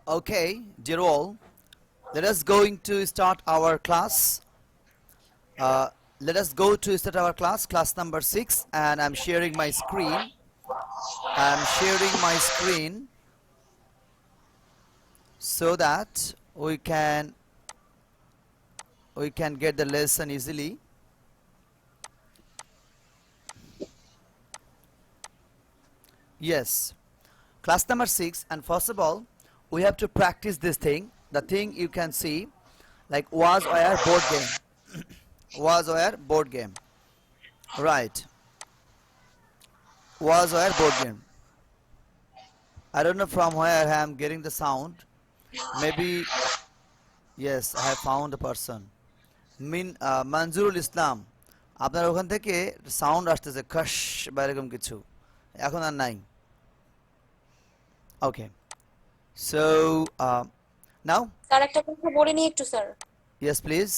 Okay, dear all, let us going to start our class. Uh, Let us go to start our class number 6, and I'm sharing my screen. I'm sharing my screen so that we can get the lesson easily. Yes, class number 6, and first of all, we have to practice this thing. The thing you can see, like was or board game, was or board game, right? Was or board game. I don't know from where I am getting the sound. Maybe yes, I have found a person. Manzurul Islam. আপনার ওখান থেকে sound আসতেছে খশ বা এরকম কিছু এখন আর নাই okay so now sir একটা কথা বলে নিই একটু স্যার। ইয়েস প্লিজ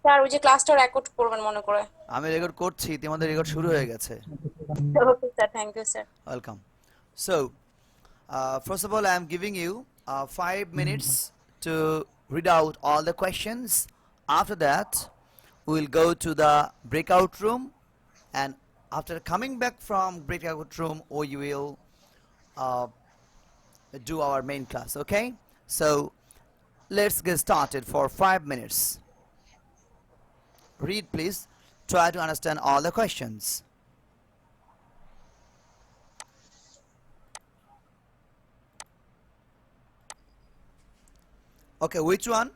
স্যার ওই যে ক্লাসটা রেকর্ড করবেন মনে করে। আমি রেকর্ড করছি তোমাদের রেকর্ড শুরু হয়ে গেছে okay sir, thank you sir. Welcome so first of all I am giving you 5 minutes to read out all the questions. After that we will go to the breakout room, and after coming back from breakout room we will uh, do our main class. Okay, so let's get started for 5 minutes. Read please, try to understand all the questions. Okay, which one?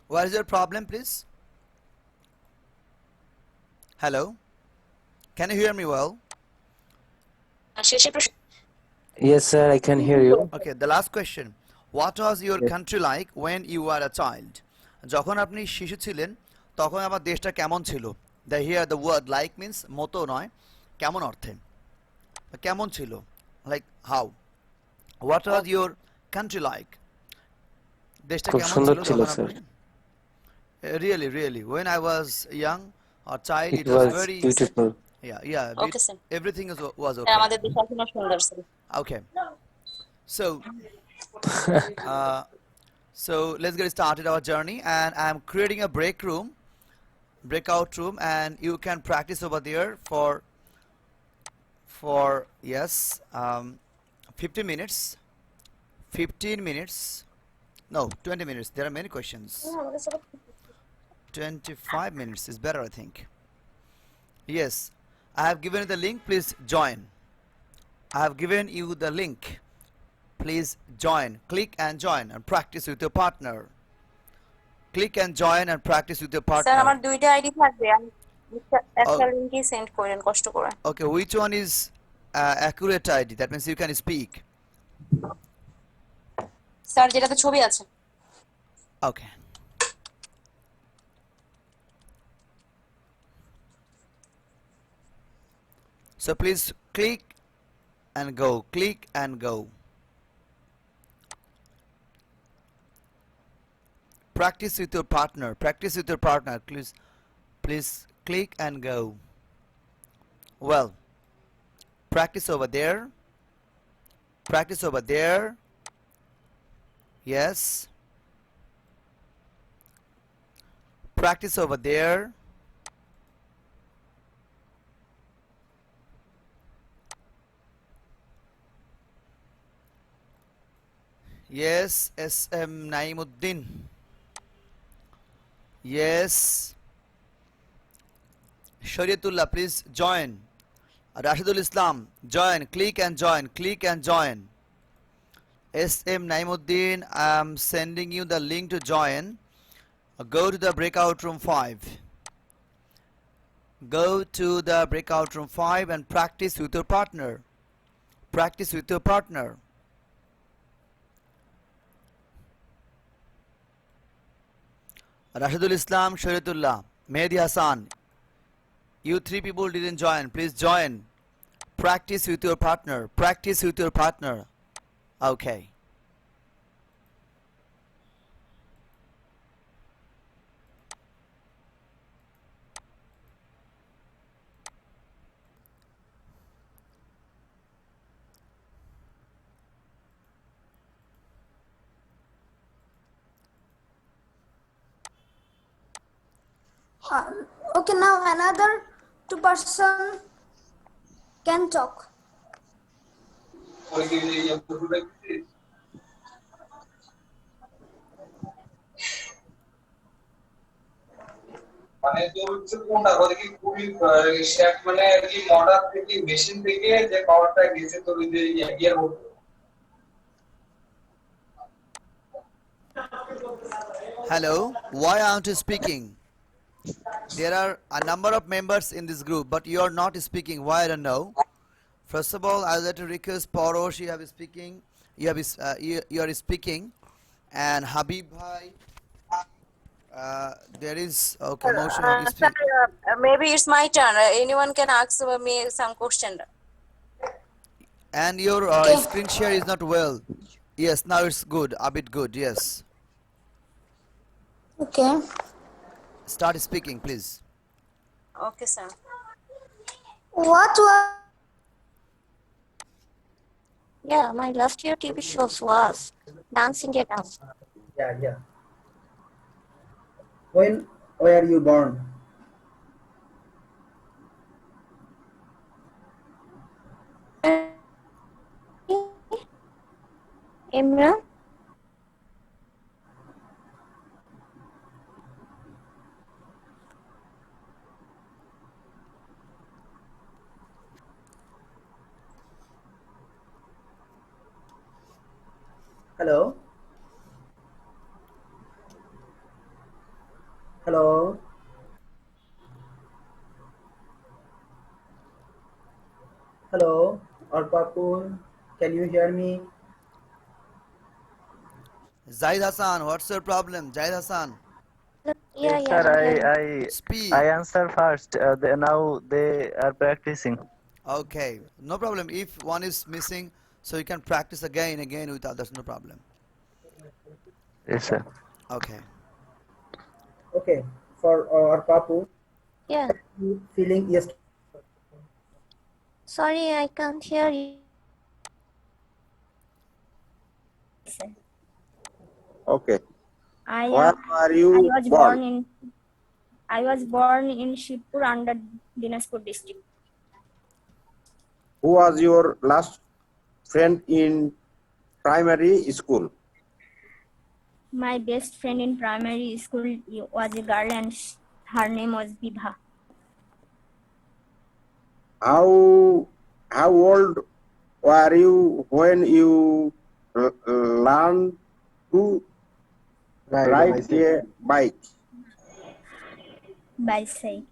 What is your problem please? Hello, can you hear me well? শেষে প্রশ্ন। Yes, sir, I can hear you. Okay, the last question. What was your Yes. country like when you were a child? যখন আপনি শিশু ছিলেন তখন আমার দেশটা কেমন ছিল? The here the word like means মতো নয়, কেমন অর্থে? কেমন ছিল? Like how? What was your country like? দেশটা খুব কেমন সুন্দর ছিল ছিল যখন স্যার। আপনি? Really, when I was young or child, It it was was very beautiful. yeah. Okay sir. Everything was sir okay. আমাদের দেশ এখনো সুন্দর sir. Okay, so uh, so let's get started our journey, and I'm creating a breakout room, and you can practice over there for yes 15 minutes 15 minutes, no 20 minutes, there are many questions. 25 minutes is better I think. Yes, I have given you the link, please join. I have given you the link, please join. Click and join and practice with your partner. Click and join and practice with your sir আমার partner. দুইটা ID থাকবে, একটা Oh, লিংকই send করেন কষ্ট করে। okay, which one is accurate ID? That means you can speak. Sir যেটাতে ছবি আছে। Okay. So please click and go. Click and go. Practice with your partner. Practice with your partner. Please click and go. Well, practice over there. Practice over there. Yes. Practice over there. Yes, SM Naimuddin. Yes. Shariatullah, please join. Rashidul Islam, join. Click and join. Click and join. SM Naimuddin, I'm sending you the link to join. Go to the breakout room 5. Go to the breakout room 5 and practice with your partner. Practice with your partner. Rashidul Islam, Shariatullah, Mehdi Hassan, you 3 people didn't join. Please join. Practice with your partner. Practice with your partner. Okay. Okay, now another two person can talk. মানে তোর হচ্ছে কোনটা বলে কি খুবই chef মানে আর কি মডার থেকে মেশিন থেকে যে পাওয়ারটা গেছে তোর ওই যে ইয়ার মধ্যে Hello, why aren't you speaking? There are a number of members in this group, but you are not speaking. Why, I don't know. First of all, I would like to request Parosh, you have speaking. You are speaking, and Habib Bhai. There is okay motion of Sir, speak, maybe it's my turn. Anyone can ask me some question. and your Okay. screen share is not well. Yes, now it's good, a bit good. Yes, Okay. start speaking, please. Okay, sir. What was Yeah, my last year TV shows was Dancing It Up. Yeah. When were you born? Imran? Hello? Hello? Hello? Arpapur, can you hear me? Zaid Hassan, what's your problem? Zaid Hassan, Yeah, Yes, yeah, sir. I'm here. speak. I answer first. Now they are practicing. Okay, no problem. If one is missing, so you can practice again with others. No problem. Yes, sir. Okay. Okay, for Arpapu, Yeah. feeling yesterday. Sorry, I can't hear you. Okay. I Where are you was born? born in Shibpur under Dinaspur district. Who was your last friend in primary school? My best friend in primary school was a girl and her name was Bibha. How old were you when you learned to ride a bike? Bicycle.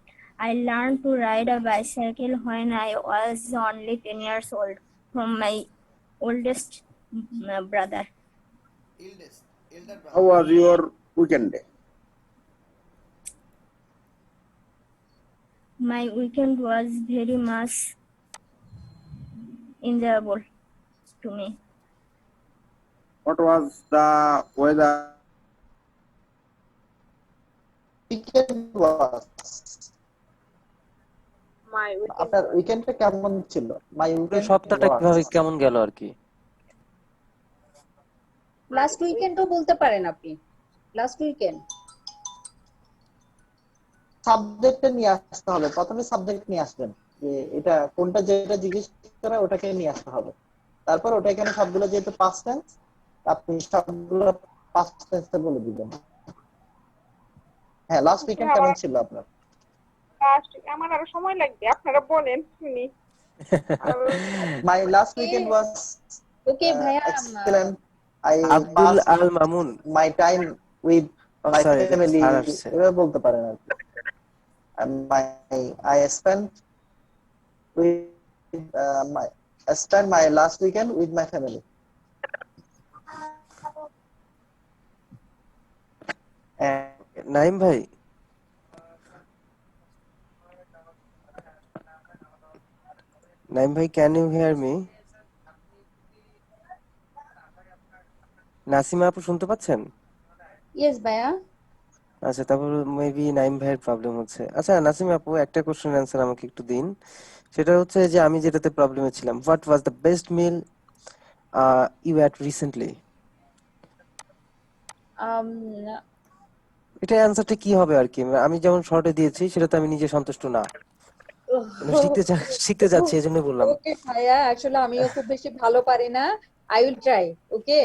I learned to ride a bicycle when I was only 10 years old from my oldest brother. Elder How brother. was your weekend? My weekend was very much enjoyable to me. What was the weather? Weekend was My weekend. আপনার উইকেন্ডটা কেমন ছিল? মাই weekend সপ্তাহটা কিভাবে কেমন গেল আর কি? Last উইকেন্ডও বলতে পারেন আপনি। লাস্ট উইকেন্ড সাবজেক্টটা নিয়ে আসতে হবে, প্রথমে সাবজেক্ট নিয়ে আসবেন যে এটা কোনটা, যেটা জিজ্ঞেস করে ওটাকে নিয়ে আসতে হবে। তারপর ওটা এখানে সবগুলো যেহেতু পাস্ট টেন্স, আপনি সবগুলো পাস্ট টেন্সে বলে দিবেন। হ্যাঁ, লাস্ট উইকেন্ড কেমন ছিল আপনার? আমার আরো সময় লাগবে, আপনারা বলেন শুনি। My last weekend was ওকে ভাইয়া, excellent. I Abdul passed Al Mamun. my time with my Sorry, family. আর আসছে। এভাবে বলতে পারেন আর কি। I spent my last weekend with my family. And Naim ভাই, can you hear me? Nasima আপু শুনতে পাচ্ছেন? ইয়েস ভাইয়া। আচ্ছা, তারপর মেবি নাইম ভাইয়ের প্রবলেম হচ্ছে। আচ্ছা নাসিমা আপু, একটা কোশ্চেন অ্যান্সার আমাকে একটু দিন। সেটা হচ্ছে যে আমি যেটাতে প্রবলেমে ছিলাম, what was the best meal you had recently? এটা অ্যান্সারটা কি হবে আর কি? আমি যেমন শর্টে দিয়েছি সেটাতে আমি নিজে সন্তুষ্ট না। মানে শিখতে যাচ্ছি এজন্যই বললাম। ওকে ভাইয়া, আসলে আমিও খুব বেশি ভালো পারি না। I will try. Okay,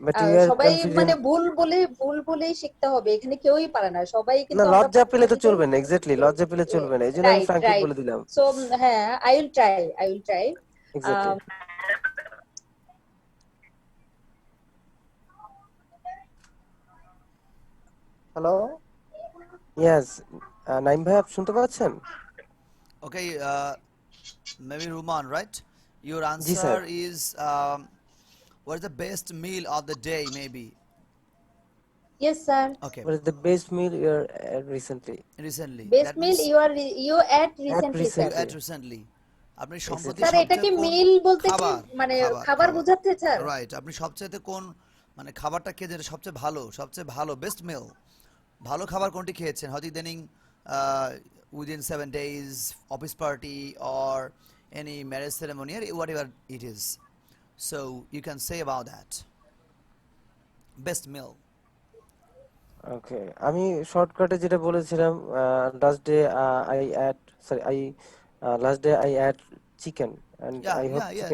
but you are সবাই কনফিডেন্ট। মানে ভুল বলেই শিখতে হবে, এখানে কেউই পারে না, সবাই না, কিন্তু আমরা লজ্জা পেলে তো প্রতিদিন। চলবে না। এক্স্যাক্টলি, লজ্জা পেলে চলবে না, এই জন্য আমি রাইট ফ্র্যাঙ্কলি রাইট। বলে দিলাম। সো হ্যাঁ, I will try. Exactly. Hello, yes, Naim ভাই আপনি শুনতে পাচ্ছেন? Okay, maybe Ruman, right? Your G sir. answer is what is the best meal of the day, maybe? Yes sir. Okay, What is the best meal you are recently? recently. Best That meal means you ate At recently sir. you recently. ate recently. আপনি সম্প্রতি Exactly. Sir এটা সবচেয়ে কি কোন মিল বলতে কি খাবার মানে খাবার খাবার খাবার বোঝাতে স্যার? রাইট, আপনি সবচেয়ে কোন মানে খাবারটা খেয়ে যেটা সবচেয়ে ভালো বেস্ট মিল, ভালো খাবার কোনটি খেয়েছেন হয়তো ইদানিং within 7 days office party or any marriage ceremony or whatever it is, so you can say about that best meal. ওকে, আমি শর্টকাটে যেটা বলেছিলাম, last day I ate sorry I last day I ate chicken and Yeah, I hope yeah, yeah,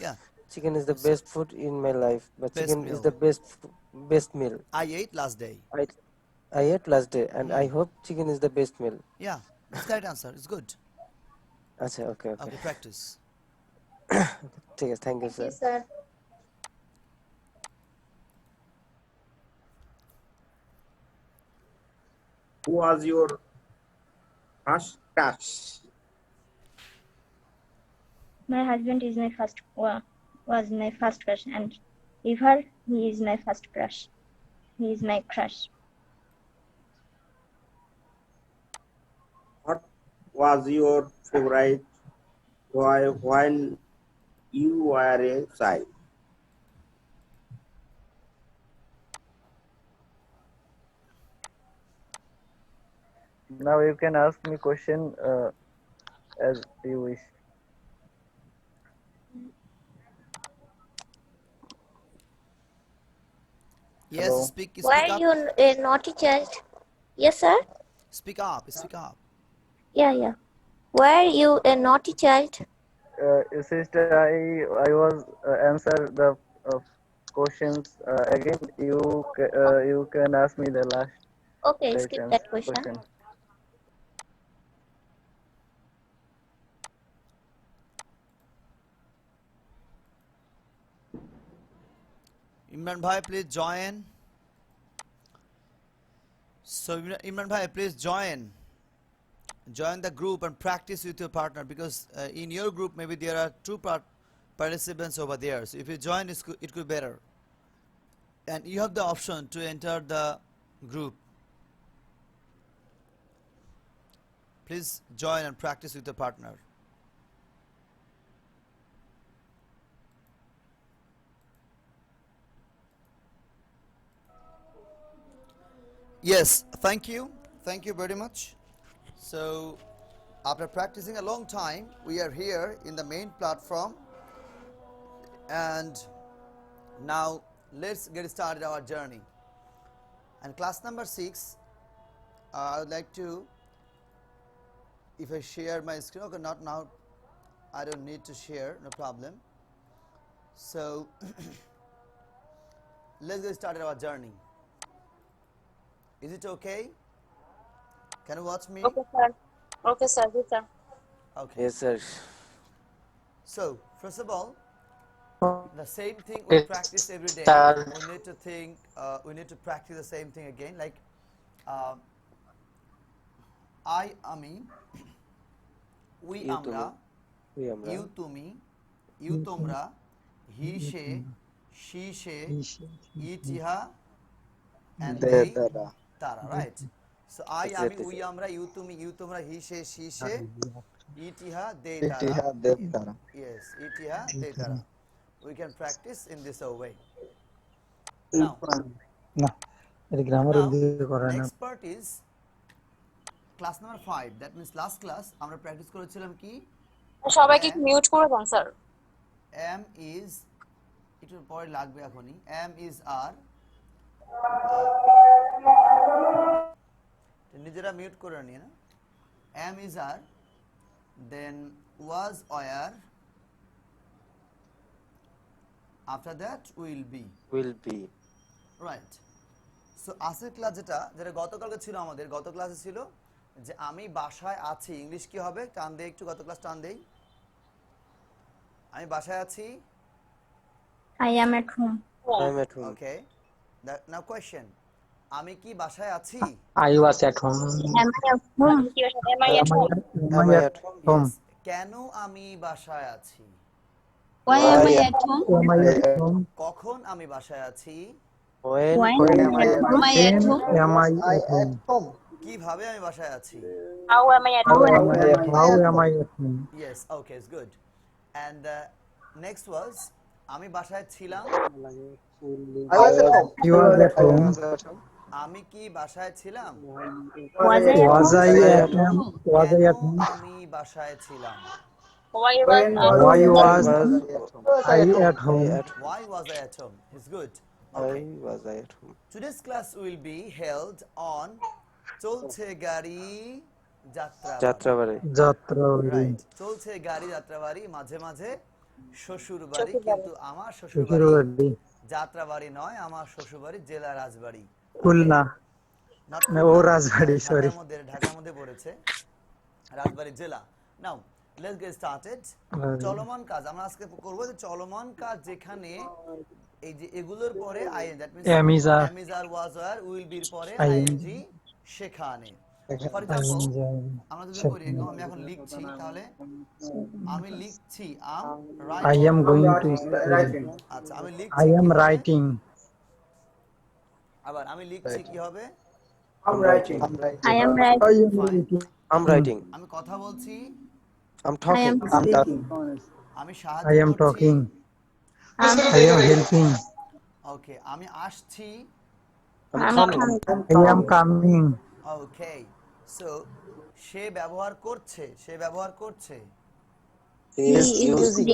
yeah. chicken is the So best food in my life, but best chicken is meal the best meal I ate last day. I I ate last day and I hope chicken is the best meal. Yeah, that's the right answer. It's good. আচ্ছা, ওকে Okay, practice. ঠিক আছে, thank you thank you sir. Sir. Who was your first crush? My husband is my was my first crush, and ever he is my first crush. He is my crush. What was your favorite toy when you were a child? Now you can ask me question as you wish. Yes, Hello. speak Were up. you a naughty child? Yes, sir. Speak up. Speak up. Yeah. Were you a naughty child? Sister, I was answer the questions again. You can ask me the last Okay, skip that question. Imran Bhai, please join. So Imran Bhai, please join the group and practice with your partner, because in your group maybe there are two participants over there. So if you join, it could be better. And you have the option to enter the group. Please join and practice with your partner. Yes, thank you very much. So after practicing a long time, we are here in the main platform, and now let's get started our journey. And class number 6, I would like to, if I share my screen, okay, not now, I don't need to share, no problem. So let's get started our journey. Is it okay? Can you watch me? Okay, sir. Okay, sir. Yes, sir. Okay. Yes, sir. So first of all, the same thing we practice every day. We need to think. We need to practice the same thing again. Like, I, ami, we, You, amra, তুমি, আমরা, you, tumi, you, tomra, he, she, it, iha, and they, tara. Right. So I, ami, Exactly, we, sir. amra, you, tumi, you, tomra, he, she, it, iha, they, tara. Yes, it, iha, they, tara. We can practice in this way. Now, next part is class number 5. That means last class আমরা practice করেছিলাম কি? সবাইকে mute করে দেন sir. M is একটু পরে লাগবে এখনই। M is R. নিজেরা মিউট করে নিয়ে না am is are then was were after that will be right so আজকের ক্লাস যেটা গতকালকে ছিল আমাদের গত ক্লাসে ছিল যে আমি বাসায় আছি ইংলিশ কি হবে টান দেই একটু গত ক্লাস টান দেই আমি বাসায় আছি I am at home. Okay now question আমি কি বাসায় আছি I was at home. Am I at home? Am I at home? Yes. কেন আমি বাসায় আছি Why am I at home? Am I at home? কখন আমি বাসায় আছি When am I at When home? am I at home? কিভাবে আমি বাসায় আছি How am I at home? How am I at home? yes okay it's good and the next was আমি বাসায় ছিলাম You was at home. আমি কি বাসায় ছিলাম Was I at Was home? I at home? Was I at কেন home? আমি বাসায় ছিলাম Why was Why was I at home? why was I at home it's good Why okay was I at home? today's class will be held on চলছে গাড়ি Jatrabari Jatrabari. Right চলছে গাড়ি যাত্রাবাড়ি মাঝে মাঝে শ্বশুর বাড়ি কিন্তু আমার শ্বশুর বাড়ি Jatrabari. যাত্রাবাড়ি নয় আমার শ্বশুর বাড়ি জেলা রাজবাড়ি Khulna. Not No, Khulna, Rajbari, sorry. ঢাকার মধ্যে পড়েছে রাজবাড়ি জেলা নাও লেটস গেট স্টার্টেড চলমান কাজ আমরা আজকে করব যে চলমান কাজ যেখানে এই যে এগুলোর পরে in that means Am is are. am is are was are will be এর পরে ING আইএনজি সেখানে ফর এক্সাম্পল আমরা যদি করি আমি এখন লিখছি তাহলে আমি লিখছি I am going to আচ্ছা আমি I লিখছি am কিভাবে? writing. আবার আমি লিখছি কি হবে I am writing. I am writing. I'm writing. আমি কথা বলছি I'm I talking. am speaking. আমি I সাহায্য am করছি talking. I'm I am helping. ওকে আমি আসছি I'm coming. coming. I am coming. Okay so সে ব্যবহার করছে He is using.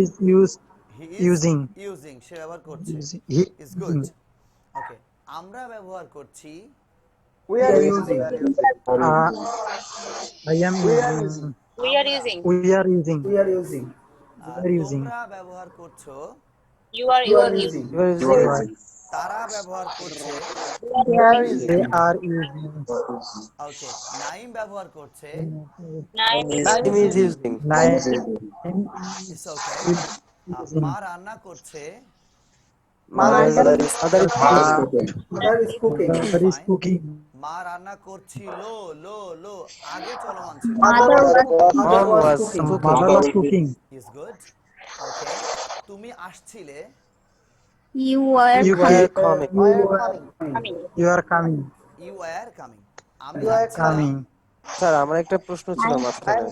Is used. He Using. Using সে ব্যবহার করছে He ইজ গুড ওকে আমরা ব্যবহার করছি I am using. we are using? We are using. using. তোমরা ব্যবহার করছো You are using. You are using. তারা ব্যবহার করছে They are using. ওকে নাইম ব্যবহার করছে Nine is Naim is using. Nine. It's okay মা রান্না করছে Mother is cooking. Mother is cooking. মা রান্না করছিল লো লো আগে চলমান ছিল Mom was Mother was cooking. Is good okay তুমি আসছিলে You were You were coming. coming. You are coming. You are coming আমি যাচ্ছিলাম Coming. স্যার আমার একটা প্রশ্ন ছিল মাঝখানে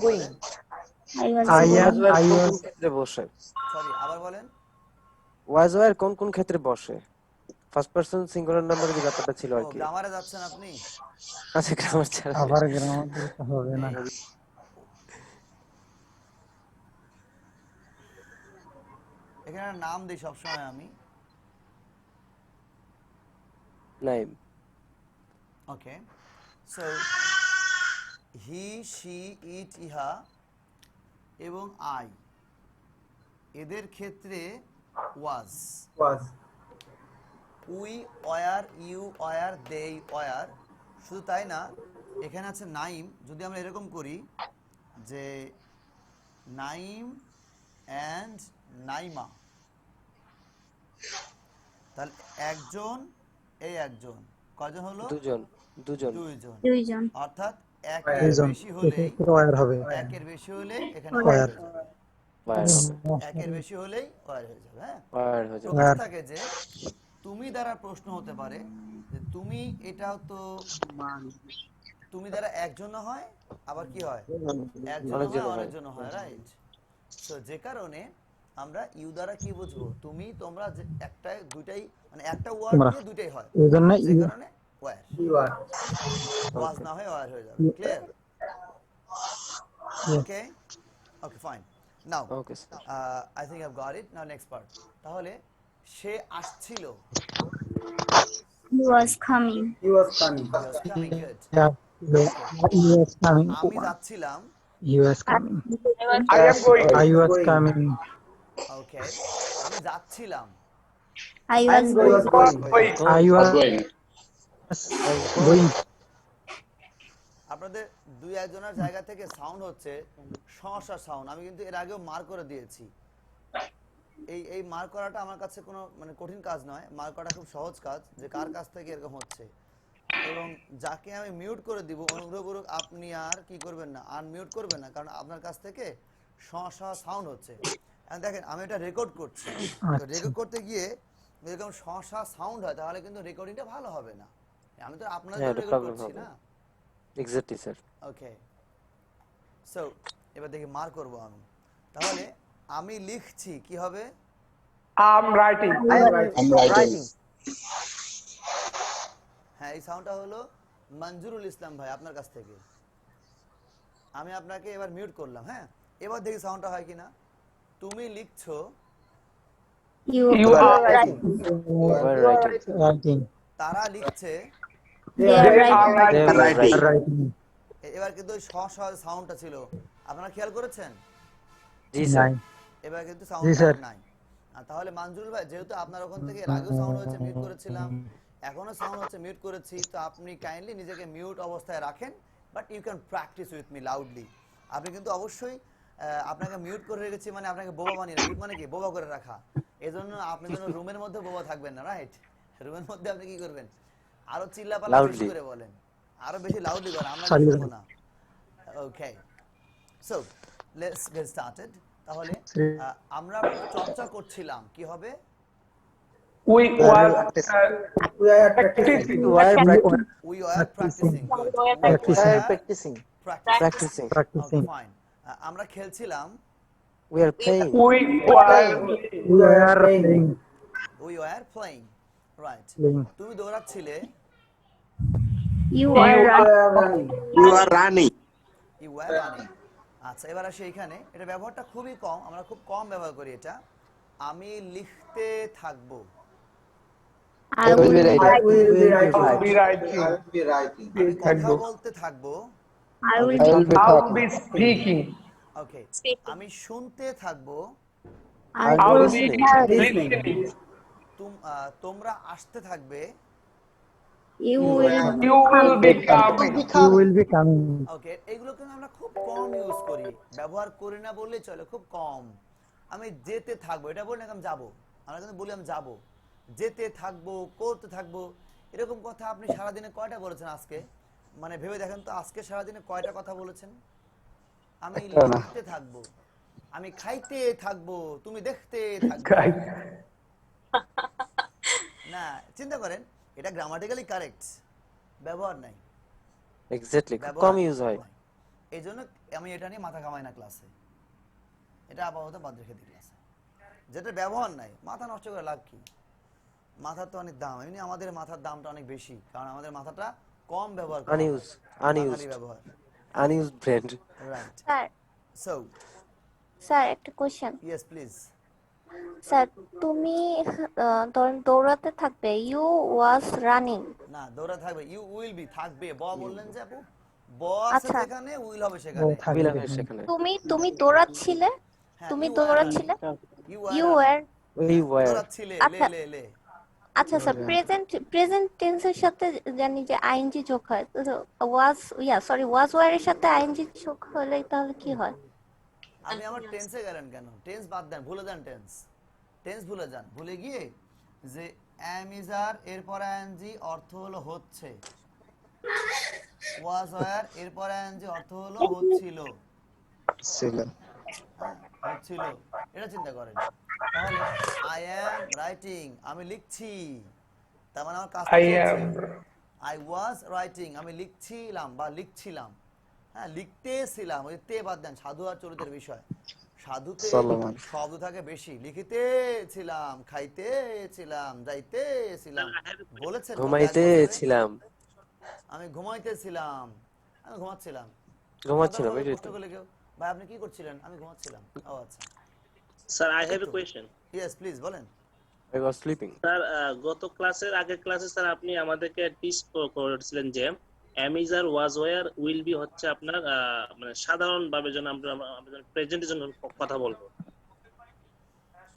I was I am. I কোন was. ক্ষেত্রে বসে সরি আবার বলেন ওয়াজ ওয়ার কোন ক্ষেত্রে বসে ফার্স্ট পারসন সিঙ্গুলার নাম্বারে যে ব্যাপারটা ছিল আর ও কি গ্রামারে যাচ্ছেন আপনি আচ্ছা গ্রামার ছাড়া আবার গ্রামার দিতে হবে না। এখানে নাম দিই সবসময় আমি Naim okay so he she it ইহা এবং আই এদের ক্ষেত্রে was we were you were they were শুধু তাই না এখানে আছে নাইম যদি আমরা এরকম করি যে নাইম অ্যান্ড নাইমা তাহলে একজন এই একজন কয়জন হলো দুজন দুইজন অর্থাৎ একের দুইজন। বেশি হলে এক্ষেত্রে ওয়ার হবে। একের বেশি হলে এখানে ওয়ার। ওয়ার হয়ে যাবে ওয়ার একের বেশি হলেই ওয়ার হয়ে যাবে হ্যাঁ ওয়ার হয়ে যাবে প্রকাশ থাকে যে তুমি দ্বারা প্রশ্ন হতে পারে যে তুমি এটাও তো তুমি দ্বারা একজন হয় আবার কি হয় একজন অনেকজন হয় হয়। অনেকজন হয় রাইট সো যে কারণে আমরা ইউ দ্বারা কি বুঝবো তুমি তোমরা যে একটা দুইটাই মানে একটা ওয়ার্ড তোমরা। দিয়ে দুইটাই হয় এই জন্য যে ইউ কারণে ওয়ার ওয়াজ না হয় ওয়ার হয়ে যাবে clear okay okay fine now okay I think I've got it. Now next part. তাহলে সে আসছিল He was coming. He was coming. He was coming. Good. Yeah, Okay. he was coming. আমি যাচ্ছিলাম। He was coming. I am going. I was coming. ওকে, আমি যাচ্ছিলাম। I I am was going. I was going. আপনাদের দুই একজনের জায়গা থেকে sound হচ্ছে সমস্যা সাউন্ড। আমি কিন্তু এর আগেও মার্ক করে দিয়েছি। এই মার্ক করাটা আমার কাছে কোনো মানে কঠিন কাজ নয়, মার্ক করাটা খুব সহজ কাজ, যে কার কাছ থেকে এরকম হচ্ছে। এবং যাকে আমি মিউট করে দিব অনুগ্রহপূর্বক আপনি আর কি করবেন না, আনমিউট করবেন না, কারণ আপনার কাছ থেকে সমস্যা সাউন্ড হচ্ছে। এখন দেখেন আমি এটা রেকর্ড করছি, তো রেকর্ড করতে গিয়ে এরকম সমস্যা সাউন্ড হয় তাহলে কিন্তু রেকর্ডিংটা ভালো হবে না। আমি তো আপনাদের হ্যাঁ, রেকর্ড প্রবলেম করছি হবে। না। Exactly sir. ওকে, সো এবার দেখি মার্ক করব আমি। তাহলে আমি লিখছি, কি হবে? I am writing. হ্যাঁ, এই সাউন্ডটা হলো মঞ্জুরুল ইসলাম ভাই আপনার কাছ থেকে। আমি আপনাকে এবার মিউট করলাম। হ্যাঁ, এবার দেখি সাউন্ডটা হয় কিনা। তুমি লিখছো, You are writing. Writing. তারা লিখছে, They are writing. They were writing. Writing. এবার কিন্তু ওই সাউন্ডটা ছিল, আপনারা খেয়াল করেছেন? জি স্যার। Nine. এবার কিন্তু জি, সাউন্ডটা স্যার। নাই। আর তাহলে মঞ্জুরুল ভাই, যেহেতু আপনার ওখান থেকে এর আগেও সাউন্ড হয়েছে, মিউট করেছিলাম, এখনো সাউন্ড হচ্ছে, মিউট করেছি, তো আপনি কাইন্ডলি নিজেকে মিউট অবস্থায় রাখেন, but you can practise with me loudly. আপনি কিন্তু অবশ্যই আপনাকে মিউট করে রেখেছি মানে আপনাকে বোবা বানিয়ে, মিউট মানে কি, বোবা করে রাখা। এজন্য আপনি যেন রুমের মধ্যে বোবা থাকবেন না, রাইট? রুমের মধ্যে আপনি কি করবেন, আরো চিল্লাপাল্লা বেশি করে বলেন, আরো বেশি লাউডলি করেন, আমরা শুনবো না। ওকে, সো লেটস গেট স্টার্টেড। তাহলে আমরা চর্চা করছিলাম, কি হবে? We were practicing. We were practicing. Good. Practicing. Okay, fine. আমরা খেলছিলাম। We are playing. We were We were playing. We were playing. Right. Playing. তুমি দৌড়াচ্ছিলে। You are running. You are running. You were running. আচ্ছা, এবার আসি এখানে। এটা ব্যবহারটা খুবই কম, আমরা খুব কম ব্যবহার করি এটা। আমি লিখতে থাকবো। I will be I will be writing. I will be writing. আমি কথা বলতে থাকবো। I will I will be speaking. ওকে, আমি শুনতে থাকবো। I I will will be listening. তোমরা আসতে থাকবে। You will You will be coming. You will be coming. ওকে, এগুলো কিন্তু আমরা খুব কম ইউজ করি, ব্যবহার করি না বললেই চলে, খুব কম। আমি যেতে থাকবো, এটা বলি না আমি যাবো, আমরা কিন্তু বলি আমি যাবো, যেতে থাকবো, করতে থাকবো। এরকম কথা আপনি সারাদিনে কয়টা বলেছেন আজকে? মানে ভেবে দেখেন তো, আজকে সারাদিনে কয়টা কথা বলেছেন? আমি লিখতে থাকবো, আমি খাইতে থাকবো, তুমি দেখতে থাকবে। না, চিন্তা করেন, এটা গ্রামাটিক্যালি কারেক্ট, ব্যবহার নাই। এক্স্যাক্টলি, কম ইউজ হয়। এই জন্য আমি এটা নিয়ে মাথা ঘামাই না ক্লাসে, এটা আপাতত বাদ রেখে দিই ক্লাসে। যেটা ব্যবহার নাই, মাথা নষ্ট করে লাভ কি? মাথার তো অনেক দাম, এমনি আমাদের মাথার দামটা অনেক বেশি, কারণ আমাদের মাথাটা কম ব্যবহার করা হয়। বাঙালি ব্যবহার, unused brain. Right. Sir so sir একটা কোশ্চেন। Yes please. স্যার তুমি ধরুন দৌড়াতে থাকবে, ইউ ওয়াজ রানিং। না, দৌড়া থাকবে, ইউ উইল বি থাকবে। ব বললেন যে আপু, ব আছে যেখানে উইল হবে সেখানে। তুমি দৌড়াচ্ছিলে, হ্যাঁ, তুমি you দৌড়াচ্ছিলে, you ওয়্যার দৌড়াচ্ছিলে, লে লে। আচ্ছা স্যার, প্রেজেন্ট টেন্সের সাথে জানি যে আইএনজি যোগ হয়, তো ওয়াজ ওয়াজ ওয়্যারের সাথে আইএনজি যোগ হলে তাহলে কি হয়? আপনি আমার টেন্সে গেলেন কেন? টেন্স বাদ দেন, ভুলে যান টেন্স ভুলে যান। ভুলে গিয়ে যে am is are এরপর আইএনজি অর্থ হলো হচ্ছে, was were এরপর আইএনজি অর্থ হলো হচ্ছিল, হচ্ছিল, এটা চিন্তা করেন। তাহলে I am writing, আমি লিখছি, তার মানে আমার কাজটা চলছে। I was writing, আমি লিখছিলাম বা লিখছিলাম। হ্যাঁ, লিখতেছিলাম, ওই তে বাদ দেন, সাধু আর চরিত্রের বিষয়। সাধুতে শব্দ থাকে বেশি, লিখিতেছিলাম, খাইতেছিলাম, যাইতেছিলাম, বলেছেন ঘুমাইতেছিলাম, আমি ঘুমাইতেছিলাম, আমি ঘুমাচ্ছিলাম, প্রশ্ন করলে কেউ, ভাই আপনি কি করছিলেন? আমি ঘুমাচ্ছিলাম। ও আচ্ছা sir, I have a question. Yes, please বলেন। I was sleeping. স্যার গত ক্লাসের আগের ক্লাসে স্যার আপনি আমাদেরকে টিচ করেছিলেন যে am is are was were will be হচ্ছে আপনার মানে সাধারণভাবে যেন আমরা প্রেজেন্টের জন্য কথা বলবো।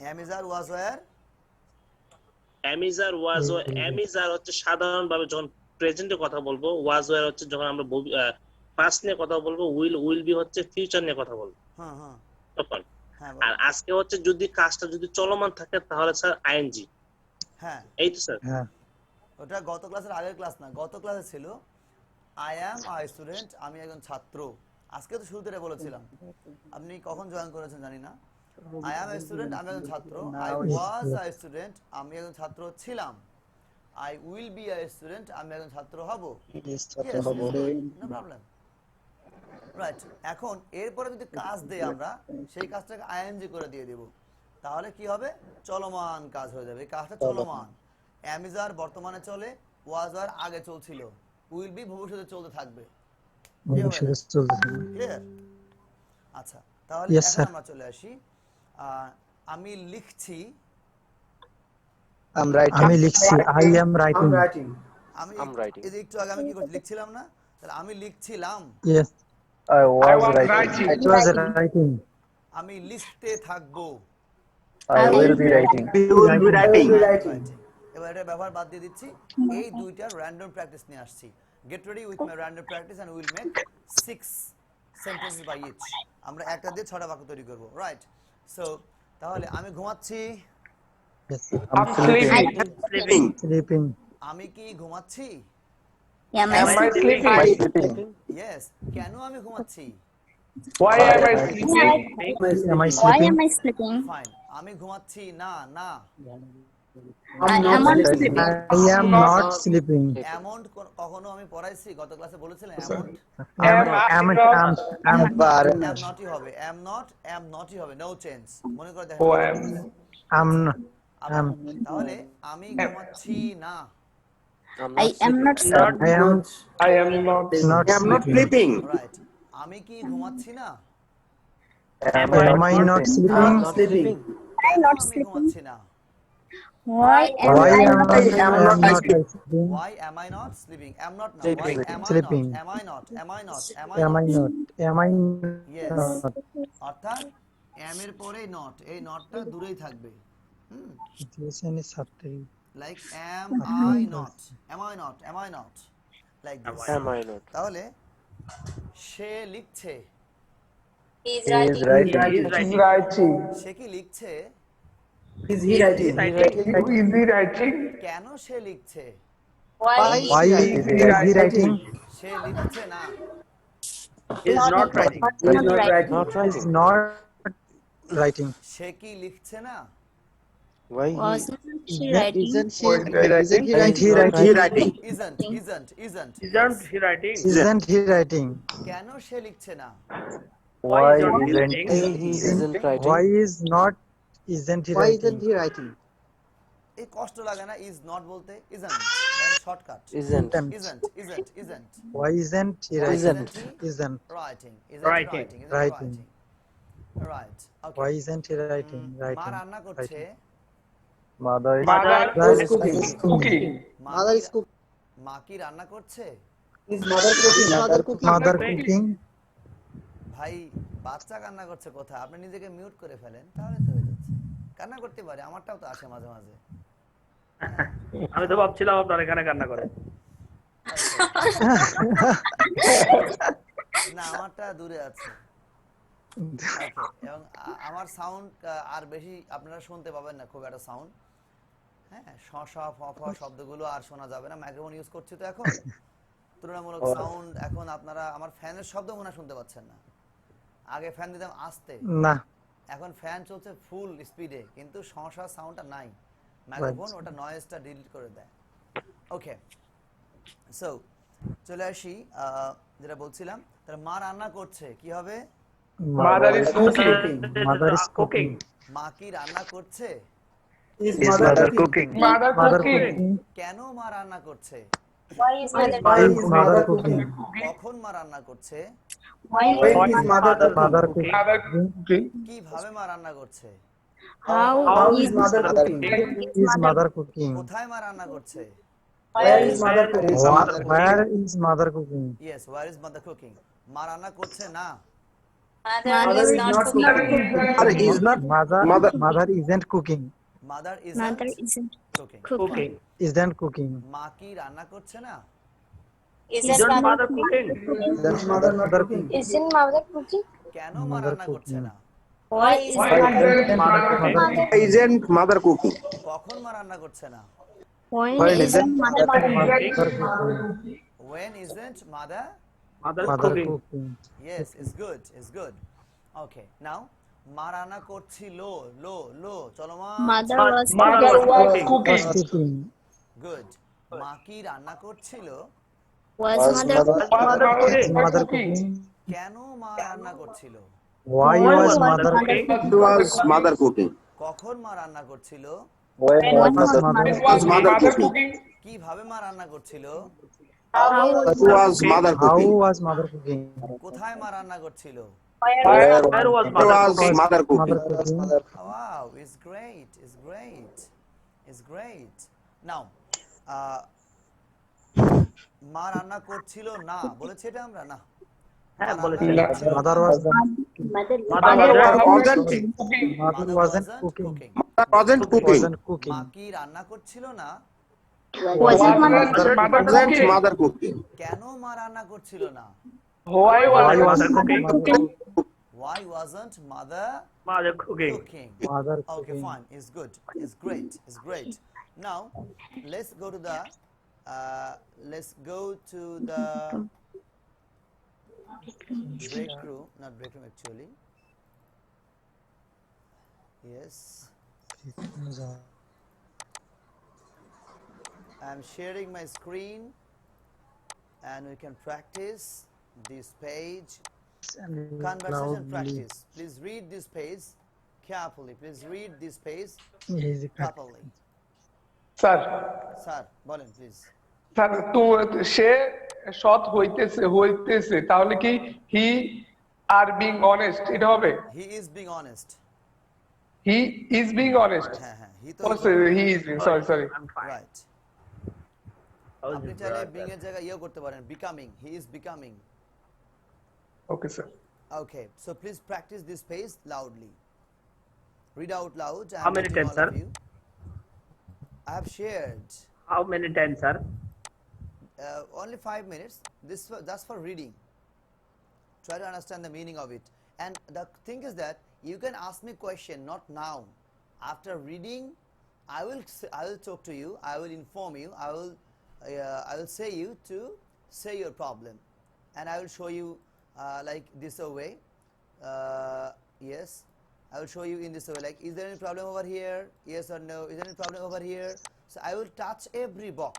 অ্যামিজার ওয়াজ ওয়্যার অ্যামিজার হচ্ছে সাধারণভাবে যখন প্রেজেন্টে কথা বলবো, ওয়াজ ওয়ার হচ্ছে যখন আমরা পাস্ট নিয়ে কথা বলবো, উইল বি হচ্ছে ফিউচার নিয়ে কথা বলবো তখন। আর আজকে হচ্ছে যদি কাজটা যদি চলমান থাকে তাহলে স্যার আইএনজি। হ্যাঁ এই তো স্যার। ওটা গত ক্লাসের আগের ক্লাস না, গত ক্লাসে ছিল আই অ্যাম আ স্টুডেন্ট, আমি একজন ছাত্র। আজকে তো শুরুতে বলেছিলাম, আপনি কখন জয়েন করেছেন জানি না। আই অ্যাম এ স্টুডেন্ট, আমি একজন ছাত্র। আই ওয়াজ আ স্টুডেন্ট, আমি একজন ছাত্র ছিলাম। I will be a student, আমি একজন ছাত্র হব। No problem, right. এখন এরপরে যদি কাজ দেই আমরা, সেই কাজটাকে আইএনজি করে দিয়ে দেব, তাহলে কি হবে? চলমান কাজ হয়ে যাবে। এই কাজটা চলমান। অ্যামিজার বর্তমানে চলে, ওয়াজ আর আগে চলছিল, উইল বি ভবিষ্যতে চলতে থাকবে। ক্লিয়ার? আচ্ছা, তাহলে এখন আমরা চলে আসি। আমি লিখছি, আমি লিখছি, আই অ্যাম রাইটিং। আমি এই যে একটু আগে আমি কি করছি, লিখছিলাম না? তাহলে আমি লিখছিলাম। Yes, I was writing. I was writing. আমি লিখতে থাকবো। I will be writing. এবার এটা ব্যবহার বাদ দিয়ে দিচ্ছি, এই দুইটা র্যান্ডম প্র্যাকটিস নিয়ে আসছি। Get ready with my random practice and will make 6 sentences by each. আমরা একটা দিয়ে 6টা বাক্য তৈরি করব, রাইট? সো তাহলে আমি ঘুমাচ্ছি। I'm sleeping. আমি কি ঘুমাচ্ছি? Am I sleeping? ইয়েস। কেন আমি ঘুমাচ্ছি? Why am I sleeping? Why am I sleeping? Fine. আমি ঘুমাচ্ছি না, না। I am not sleeping. I am not sleeping. Amount কখনো আমি পড়াইছি? গত ক্লাসে বলেছিলাম Am নটই হবে, am notই হবে, নো চেঞ্জ। মনে করে দেখেন, তাহলে আমি ঘুমাচ্ছি না। I am not sleeping. I am not sleeping. Right. আমি কি ঘুমাচ্ছি না? Am I not sleeping? I am not আমি sleeping. ঘুমাচ্ছি না। Why am I not sleeping? Why am I not sleeping? Am not now. Sleeping. Why am I Sleeping. not? Am I not? Am I not? Am I Am I not? not? Am I Yes. not? অর্থাৎ am এর পরে not, এই notটা দূরেই থাকবে। Situation is subtle. Like am I not? Am I not? Am I not? Like this. Am I not? তাহলে সে লিখছে। He is He is writing. writing. সে কি লিখছে? Is he writing? কেন সে লিখছে? Why Why is he writing? সে লিখছে না। Is not writing. Is not writing. সে কি লিখছে না? Why Was not she writing? Isn't he writing? Isn't he writing? Isn't he writing? কেন সে লিখছে না? Why isn't he isn't writing? Why is not? Isn't he writing? এই কষ্ট লাগে না is not বলতে? isn't shortcut. Isn't. Isn't Why isn't he writing? Isn't. writing. Writing. Right. Okay. Why isn't he writing? মা Writing. রান্না করছে। mother is Mother is cooking. মা কি রান্না করছে? Mother cooking. ভাই বাচ্চা কান্না করছে কোথায়? আপনি নিজেকে মিউট করে ফেলেন, তাহলে তো হয়ে যাচ্ছে। কান্না করতে পারে, আমারটাও তো আসে মাঝে মাঝে। আমি তো ভাবছিলাম আপনার এখানে কান্না করে। না, আমারটা দূরে আছে। এবং আমার সাউন্ড আর বেশি আপনারা শুনতে পাবেন না, খুব একটা সাউন্ড। হ্যাঁ, শ শ ফ ফ শব্দগুলো আর শোনা যাবে না। মাইক্রোফোন ইউজ করছি তো এখন, তুলনামূলক সাউন্ড এখন আপনারা আমার ফ্যানের শব্দ মনে হয় শুনতে পাচ্ছেন না। আগে ফ্যান দিতাম আস্তে, না, এখন ফ্যান চলছে ফুল স্পিডে, কিন্তু সমস্যা সাউন্ডটা নাই। মাইক্রোফোন ওটা নয়েজটা ডিলিট করে দেয়। ওকে, সো চলে আসি যেটা বলছিলাম। তাহলে মা রান্না করছে, কি হবে? Mother is cooking. Mother is cooking. মা কি রান্না করছে? Is mother cooking? Mother cooking. কেন মা রান্না করছে? Why is Why is mother cooking? কখন মা রান্না করছে? Why is Mother cooking. কিভাবে মা রান্না করছে? How How is is mother cooking? Is mother cooking? কোথায় মা রান্না করছে? Where is mother cooking? Where is mother cooking? Yes, where is mother cooking? মা রান্না করছে না। mother is not cooking? Mother is not Mother isn't cooking. Mother Mother isn't isn't cooking. cooking. Isn't cooking. মা কি রান্না করছে না? Isn't mother That's mother not cooking. Isn't mother cooking? কেন মা Mother রান্না করছে cooking. না? Why is isn't mother cooking. কখন মা রান্না করছে না? when When isn't isn't mother Mother cooking? cooking. When isn't mother? Mother cooking. Yes, it's good. It's good. Okay, now মা রান্না করছিল লো চলো মা। Mother was Was cooking. Good. মা কি রান্না করছিল? was Was mother mother Mother cooking. কেন মা রান্না করছিল? Why was mother cooking? It was mother cooking. কখন মা রান্না করছিল? when when was was mother It was mother cooking. কিভাবে মা রান্না করছিল? how It was mother How cooking. was mother cooking? কোথায় মা রান্না করছিল? It was mother Mother cooking. cooking. Wow, it's great. It's great. It's great. Now, মা রান্না করছিল না বলেছে এটা আমরা না। হ্যাঁ মা বলেছি। রান্না করছিল Mother না। wasn't cooking. Mother wasn't cooking. Wasn't cooking. মা কি রান্না করছিল না? wasn't mother Wasn't mother cooking. কেন মা রান্না করছিল না? Why wasn't mother cooking? Why wasn't mother Mother cooking. cooking? Mother Okay, cooking. fine. It's good. It's great. It's great. Now, let's go to the break room. Not break room actually. Yes. I'm sharing my screen, and we can practice this page. Conversation practice. Please read this page carefully. Please read this page Easy properly. Sir Sir, বলেন please. Sir তো সে সৎ হইতেছে তাহলে কি হি are being honest এটা হবে? He is being honest. He is being honest. হ্যাঁ হ্যাঁ he তো he is being sorry right. আপনি চাইলে being এর জায়গায় ইয়ে করতে পারেন becoming. He is becoming. Okay sir. Okay, so please practice this page loudly. Read out loud. How many all times, of sir? you. I have shared How many times, sir? only 5 minutes. That's for reading. Try to understand the meaning of it. And the thing is that you can ask me question not now. After reading, I will talk to you. I will inform you. I will say you to say your problem, and I will show you like this way. Yes, I will show you in this way. Like, is there any problem over here? Yes or no? Is there any problem over here? So I will touch every box,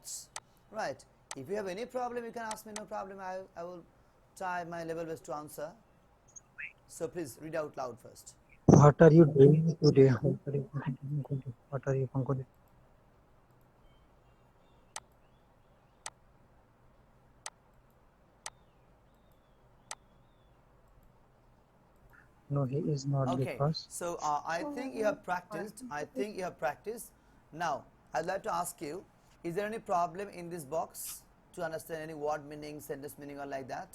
right? If you have any problem, you can ask me. No problem. I will try my level best to answer. So please read out loud first. What are you doing today? What are you doing? No, he is not Okay, because so I think you have practiced. Now, I'd like to ask you, is there any problem in this box to understand any word meaning, sentence meaning, or like that?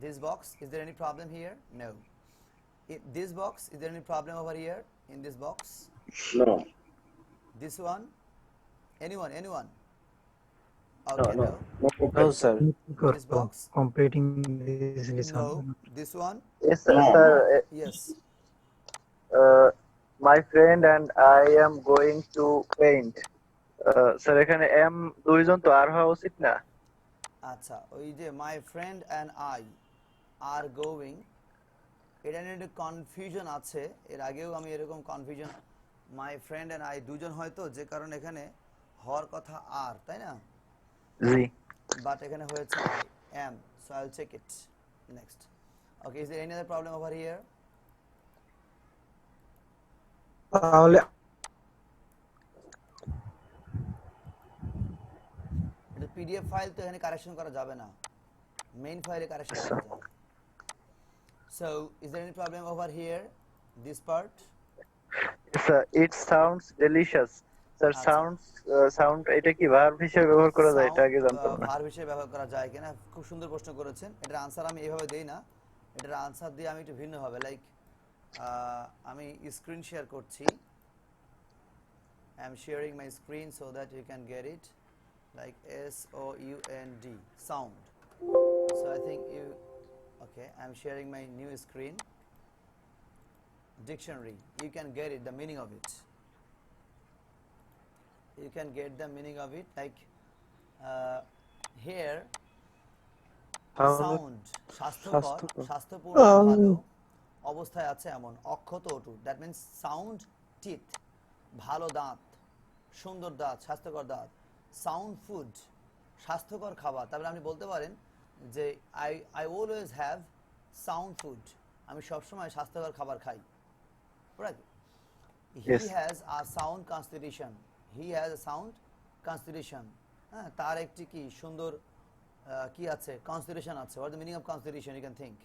This box, is there any problem here? No. This box, is there any problem over here in this box? No. This one? Anyone? Okay, No, sir. This box? completing this lesson. No. This one? Yes, sir. Yes. My friend and I am going to paint. Sir এখানে M দুইজন তো আর হওয়া উচিত না? আচ্ছা, ওই যে my friend and I are going, এটা নিয়ে একটু কনফিউশন আছে। এর আগেও আমি এরকম confusion, my friend and I দুজন হয়তো, যে কারণে এখানে হওয়ার কথা আর, তাই না? জি। বাট এখানে হয়েছে I am, so I'll check it next. Okay, is there any other problem over here? তাহলে এটা পিডিএফ ফাইল তো এখানে কারেকশন করা যাবে না, মেইন ফাইলে কারেকশন করা যাবে। So is there any problem over here? This part. It sounds delicious. Sir, আচ্ছা। sound এটা কি ভার্ব হিসেবে ব্যবহার করা যায়? এটা সাউন্ড আগে জানতাম না। ভার্ব হিসেবে ব্যবহার করা যায় কিনা, খুব সুন্দর প্রশ্ন করেছেন। এটার আনসার আমি এইভাবে দেই না, এটার আনসার দিয়ে আমি একটু ভিন্নভাবে, লাইক আমি স্ক্রিন শেয়ার করছি। I am sharing my screen so that you can get it, like SOUND, sound. So I think you, okay, I am sharing my new screen. Dictionary, you can get it, the meaning of it. You can get the meaning of it, like here sound, স্বাস্থ্যকর, স্বাস্থ্যপূর্ণ, ভালো অবস্থায় আছে এমন, অক্ষত অটুট, that means sound teeth, ভালো দাঁত, সুন্দর দাঁত, স্বাস্থ্যকর দাঁত। সাউন্ড ফুড, স্বাস্থ্যকর খাবার। তারপরে আপনি বলতে পারেন যে I always have sound food, আমি সবসময় স্বাস্থ্যকর খাবার খাই। Right? He has a sound constitution, he has a sound constitution. হ্যাঁ, তার একটি কি সুন্দর কি আছে, কনস্টিটিউশন আছে। What the meaning of constitution? You can think.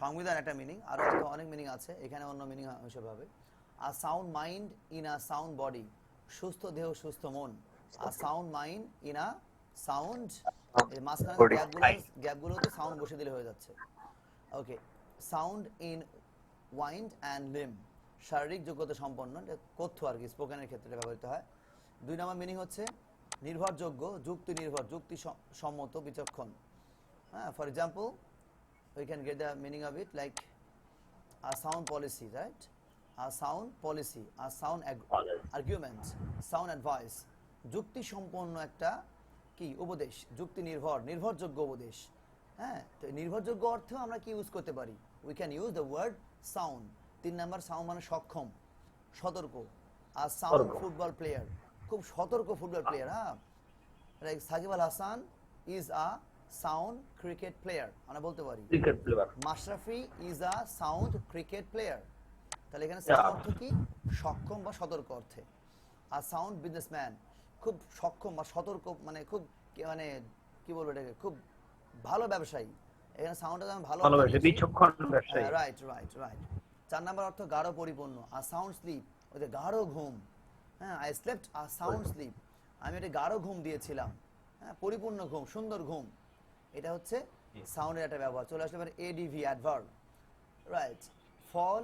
সংবিধান একটা মিনিং, আরও অনেক মিনিং আছে, এখানে অন্য মিনিং হিসেবে হবে। A sound mind in a sound body, সুস্থ দেহ সুস্থ মন। A sound mind in a sound, মাঝখানে গ্যাপগুলোতে সাউন্ড বসে দিলে হয়ে যাচ্ছে। Okay, sound in wind and limb, শারীরিক যোগ্যতা সম্পন্ন, কথ্য আর কি, স্পোকেনের ক্ষেত্রে ব্যবহৃত হয়। 2 নম্বর মিনিং হচ্ছে নির্ভরযোগ্য, যুক্তি নির্ভর, যুক্তি সম্মত, বিচক্ষণ। হ্যাঁ, for example we can get the meaning of it like a sound policy, right? A sound policy, a sound argument, sound advice, যুক্তি সম্পন্ন একটা কি উপদেশ, যুক্তি নির্ভর, নির্ভরযোগ্য উপদেশ। হ্যাঁ, তো নির্ভরযোগ্য অর্থেও আমরা কি ইউজ করতে পারি? we can use the word sound. 3 number, sound মানে সক্ষম, সতর্ক। a sound football player, খুব সতর্ক ফুটবল প্লেয়ার। হ্যাঁ, like Shakib Al Hasan is a sound cricket player, আমরা বলতে পারি। Cricket player. Mashrafe is a sound cricket player. তাহলে এখানে সাউন্ড অর্থ কি? সক্ষম বা সতর্ক অর্থে। আর সাউন্ড বিজনেসম্যান, খুব সক্ষম বা সতর্ক, মানে খুব মানে কি বলবো এটাকে, খুব ভালো ব্যবসায়ী। এখানে সাউন্ডটা আমি ভালো বিচক্ষণ ব্যবসায়ী। Right right right. 4 নাম্বার অর্থ গাঢ় পরিপূর্ণ, আর সাউন্ড স্লিপ, ওই যে গাঢ় ঘুম। হ্যাঁ, I slept a sound sleep, আমি একটা গাঢ় ঘুম দিয়েছিলাম। হ্যাঁ, পরিপূর্ণ ঘুম, সুন্দর ঘুম। এটা হচ্ছে সাউন্ডের একটা ব্যবহার। চলে আসলে এডিভি, অ্যাডভার্ব। রাইট। ফল,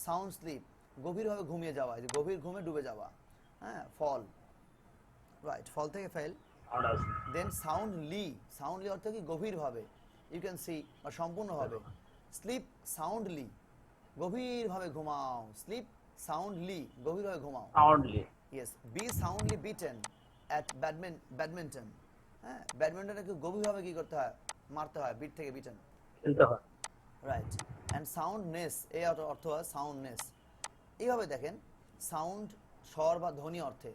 সাউন্ড স্লিপ, গভীরভাবে ঘুমিয়ে যাওয়া, যে গভীর ঘুমে ডুবে যাওয়া। হ্যাঁ, ফল। রাইট, ফল থেকে ফেল। দেন সাউন্ডলি, সাউন্ডলি অর্থ কি? গভীরভাবে, ইউ ক্যান সি, বা সম্পূর্ণভাবে। স্লিপ সাউন্ডলি, গভীরভাবে ঘুমাও। স্লিপ সাউন্ডলি, গভীরভাবে ঘুমাও। Soundly. Yes. Be soundly beaten at badminton. হ্যাঁ, ব্যাডমিন্টনকে গভীরভাবে কি করতে হয়? মারতে হয়, বিট থেকে বিটেন খেলতে হয়। রাইট। অ্যান্ড সাউন্ডনেস, এই অর্থ হয় সাউন্ডনেস। এইভাবে দেখেন, সাউন্ড স্বর বা ধ্বনি অর্থে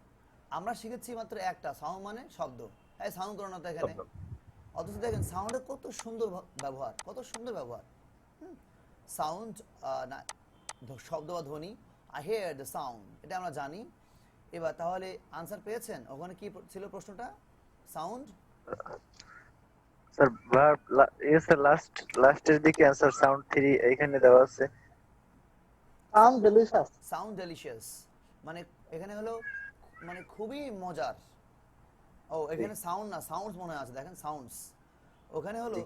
আমরা শিখেছি মাত্র একটা, সাউন্ড মানে শব্দ। হ্যাঁ, সাউন্ড করো না তো এখানে। অথচ দেখেন সাউন্ডের কত সুন্দর ব্যবহার, কত সুন্দর ব্যবহার। সাউন্ড শব্দ বা ধ্বনি, আই হিয়ার দ্য সাউন্ড, এটা আমরা জানি। এবার তাহলে আনসার পেয়েছেন? ওখানে কি ছিল প্রশ্নটা? Sound sir verb, yes sir, লাস্টের দিকে आंसर সাউন্ড 3 এখানে দেওয়া আছে। সাউন্ড ডেলিশিয়াস, সাউন্ড ডেলিশিয়াস মানে এখানে হলো মানে খুবই মজার। ও, এখানে সাউন্ড না, সাউন্ডস মনে আছে, দেখেন সাউন্ডস। ওখানে হলো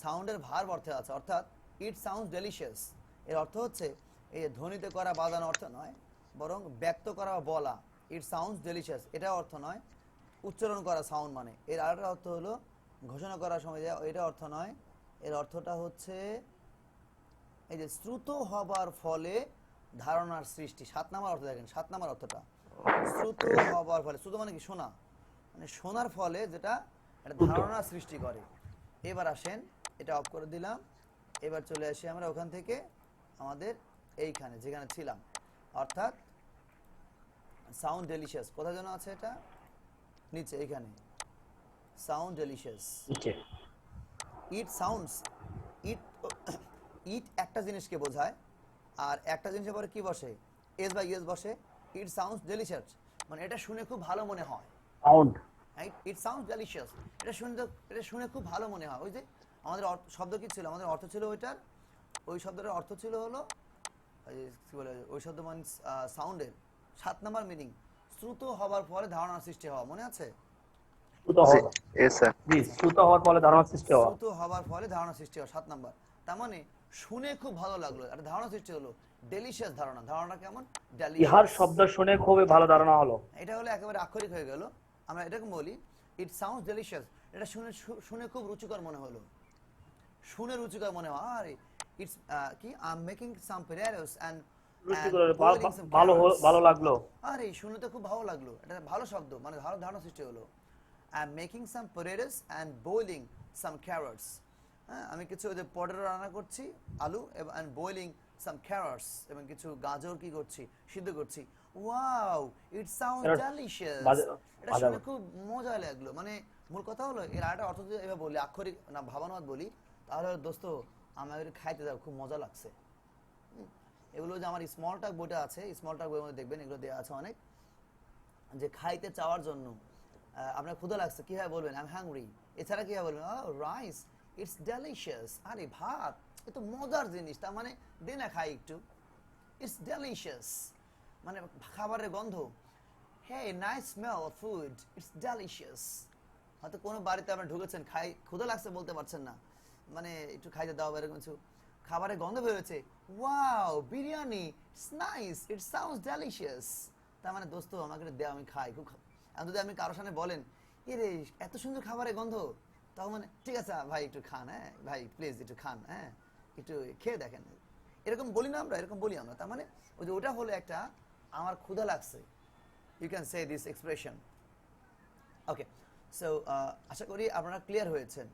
সাউন্ডের ভার্ব অর্থে আছে, অর্থাৎ ইট সাউন্ডস ডেলিশিয়াস। এর অর্থ হচ্ছে এই ধ্বনিতে করা, বাজানো অর্থ নয়, বরং ব্যক্ত করা বা বলা। ইট সাউন্ডস ডেলিশিয়াস, এটা অর্থ নয়। উচ্চারণ করা সাউন্ড মানে, এর আরেকটা অর্থ হলো ঘোষণা করার সময় দেওয়া, এটা অর্থ নয়। এর অর্থটা হচ্ছে এই যে শ্রুত হবার ফলে ধারণার সৃষ্টি। 7 নাম্বার অর্থ দেখেন, 7 নাম্বার অর্থটা শ্রুত হবার ফলে। শ্রুত মানে কি? শোনা, মানে শোনার ফলে যেটা একটা ধারণার সৃষ্টি করে। এবার আসেন, এটা অফ করে দিলাম। এবার চলে আসি আমরা ওখান থেকে আমাদের এইখানে যেখানে ছিলাম, অর্থাৎ সাউন্ড ডেলিশিয়াস। কোথায় যেন আছে এটা? নিচে এইখানে, সাউন্ড ডেলিশিয়াস। ইট সাউন্ডস, ইট একটা জিনিসকে বোঝায়, আর একটা জিনিসের পরে কি বসে? এস বা ইয়েস বসে। ইট সাউন্ডস ডেলিশিয়াস মানে এটা শুনে খুব ভালো মনে হয়। Sound, right. It sounds delicious, এটা শুনে খুব ভালো মনে হয়। ওই যে আমাদের শব্দ কি ছিল? আমাদের অর্থ ছিল ওইটার, ওই শব্দটার অর্থ ছিল হলো কি বলে ওই শব্দ মানে সাউন্ডের 7 নাম্বার মিনিং শ্রুত হবার ফলে ধারণার সৃষ্টি হওয়া, মনে আছে? শ্রুত হওয়ার ফলে ধারণা সৃষ্টি হওয়া। শ্রুত হবার ফলে ধারণা সৃষ্টি হওয়া 7 নাম্বার। তার মানে শুনে খুব ভালো লাগলো, একটা ধারণা সৃষ্টি হলো, ডেলিশিয়াস ধারণা। ধারণাটা কেমন? ইহার শব্দ শুনে খুবই ভালো ধারণা হলো। এটা হলো একেবারে আক্ষরিক হয়ে গেল। আমরা এটাকে বলি ইট সাউন্ডস ডেলিশিয়াস, এটা শুনে খুব রুচিকর মনে হলো, শুনে রুচিকর মনে হয়। আরে ইটস কি I am making some potatoes and ভালো লাগলো। আরে শুনে তো খুব ভালো লাগলো, এটা ভালো শব্দ, মানে ভালো ধারণা সৃষ্টি হলো। I am making some potatoes and boiling some carrots. হ্যাঁ, আমি কিছু ওই যে পটেটো রান্না করছি, আলু, এন্ড বয়েলিং সাম ক্যারটস, এবং কিছু গাজর কি করছি, সিদ্ধ করছি। Wow, it sounds delicious. এটা শুনে খুব মজা লাগলো। মানে মূল কথা হলো এর আরেকটা অর্থ যদি এভাবে বলি, আক্ষরিক না ভাবানুবাদ বলি, তাহলে দোস্ত আমাদের খাইতে যাও, খুব মজা লাগছে। এগুলো যে আমার স্মল টক বইটা আছে, স্মল টক বইয়ের মধ্যে দেখবেন এগুলো দেওয়া আছে অনেক, যে খাইতে চাওয়ার জন্য আপনার ক্ষুধা লাগছে, কিভাবে বলবেন? I am hungry. এছাড়া কিভাবে বলবেন? Rice, it's delicious. আরে ভাত, এ তো মজার জিনিস, তার মানে দে না খাই একটু, ইটস ডেলিশিয়াস, মানে খাবারের গন্ধ। Hey, nice smell of food, it's delicious. হয়তো কোনো বাড়িতে আপনি ঢুকেছেন, ক্ষুধা লাগছে বলতে পারছেন না, মানে একটু খাইতে দাও, এরকম কিছু খাবারের গন্ধ বেরোচ্ছে, wow biryani, it's nice, it sounds delicious. তার মানে দোস্ত আমাকে দেও, আমি খাই খুব। যদি আপনি কারোর সামনে বলেন এরে এত সুন্দর খাবারের গন্ধ, তাও মানে ঠিক আছে ভাই একটু খান, হ্যাঁ ভাই প্লিজ একটু খান, হ্যাঁ একটু খেয়ে দেখেন, এরকম বলি না আমরা? এরকম বলি আমরা। তার মানে ওই যে ওটা হলো একটা আমার ক্ষুধা লাগছে, you can say this expression. Okay, so আশা করি আপনারা ক্লিয়ার হয়েছেন।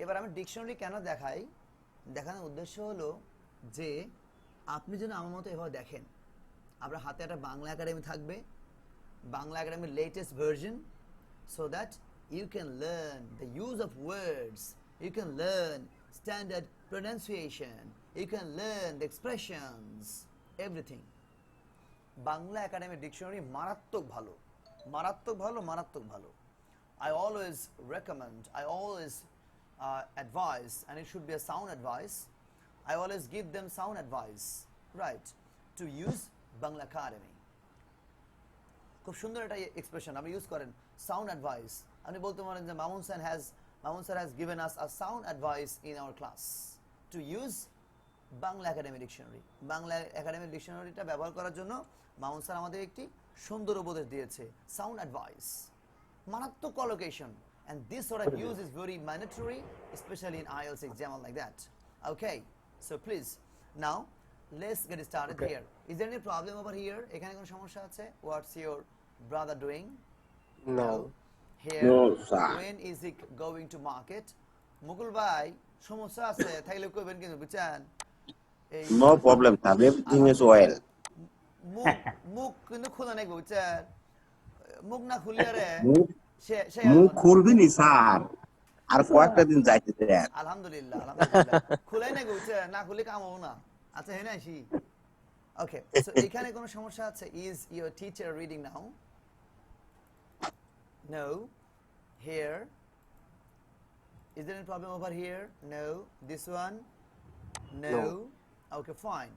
এবার আমি ডিকশনারি কেন দেখাই, দেখানোর উদ্দেশ্য হলো যে আপনি যেন আমার মতো এভাবে দেখেন। আপনার হাতে একটা বাংলা একাডেমি থাকবে, বাংলা একাডেমির latest version, so that you can learn the use of words, you can learn standard pronunciation, you can learn the expressions, everything. Bangla Academy dictionary মারাত্মক ভালো, মারাত্মক ভালো, মারাত্মক ভালো। I always recommend, I always advise, and it should be a sound advice, I always give them sound advice, right, to use Bangla Academy. খুব সুন্দর একটা expression আপনি ইউজ করেন, সাউন্ড অ্যাডভাইস। আপনি বলতে পারেন যে Mamun sir has given us a sound advice in our class to use Bangla Academy dictionary. Bangla Academy ডিকশনারিটা ব্যবহার করার জন্য মামুন স্যার আমাদের একটি সুন্দর উপদেশ দিয়েছে, সাউন্ড অ্যাডভাইস, মারাত্মক collocation, and this sort of use is very mandatory, especially in IELTS exam like that. Okay, so please now let's get started here. Is there any problem over here? এখানে কোনো সমস্যা আছে? What's your brother doing? No. Here. No, sir. When is he going to market? মুকুল ভাই সমস্যা আছে, থাকলে কইবেন কিন্তু বুঝছেন? No problem, sir. Everything is well. মুখ কিন্তু খোলা নাই বুঝছেন? মুখ না খুললে রে মুখ খুলবি নি স্যার, আর কয়েকটা দিন যাইতে দেন। আলহামদুলিল্লাহ, আলহামদুলিল্লাহ। খুলাই না বুঝছেন? না খুলে কাম হবে না। আচ্ছা হেনা আসি। ওকে, সো এখানে কোনো সমস্যা আছে? Is your teacher reading now? No. Here. Is there any problem over here? No. This one? No. Okay, fine.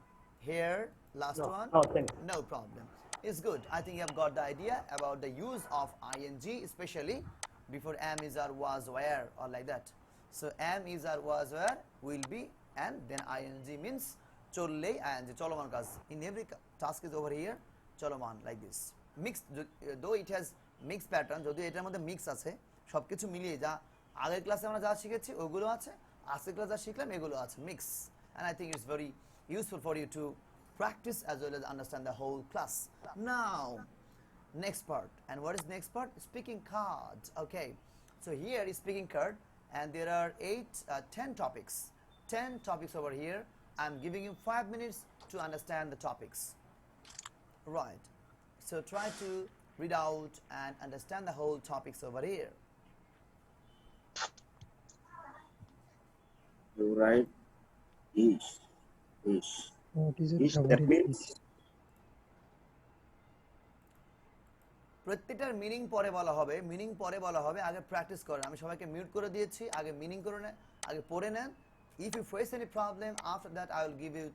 Here, last one? No, thanks. No problem. It's good. I think you have got the idea about the use of ing, especially before am, is, or was, were, or like that. So am, is, or was, were will be, and then ing means cholle ing, choloman কাজ. In every task is over here, choloman like this. Mixed, though it has mixed pattern, যদি এটার মধ্যে mix আছে, সবকিছু মিলিয়ে যা আগের ক্লাসে আমরা যা শিখেছি ওগুলো আছে, আজকের ক্লাসে যা শিখলাম এগুলো আছে, mix. And I think it's very useful for you to practice as well as understand the whole class. Now, next part. And what is next part? Speaking cards. Okay. So here is speaking card, and there are 10 topics. 10 topics over here. I'm giving you 5 minutes to understand the topics. Right. So try to read out and understand the whole topics over here. You write is. What is it? Is that means? প্রত্যেকটার meaning পরে বলা হবে, meaning পরে বলা হবে, আগে practice করেন। আমি সবাইকে মিউট করে দিয়েছি, আগে মিনিং করে নেন, আগে পড়ে নেন। If you face any problem, after that I will give you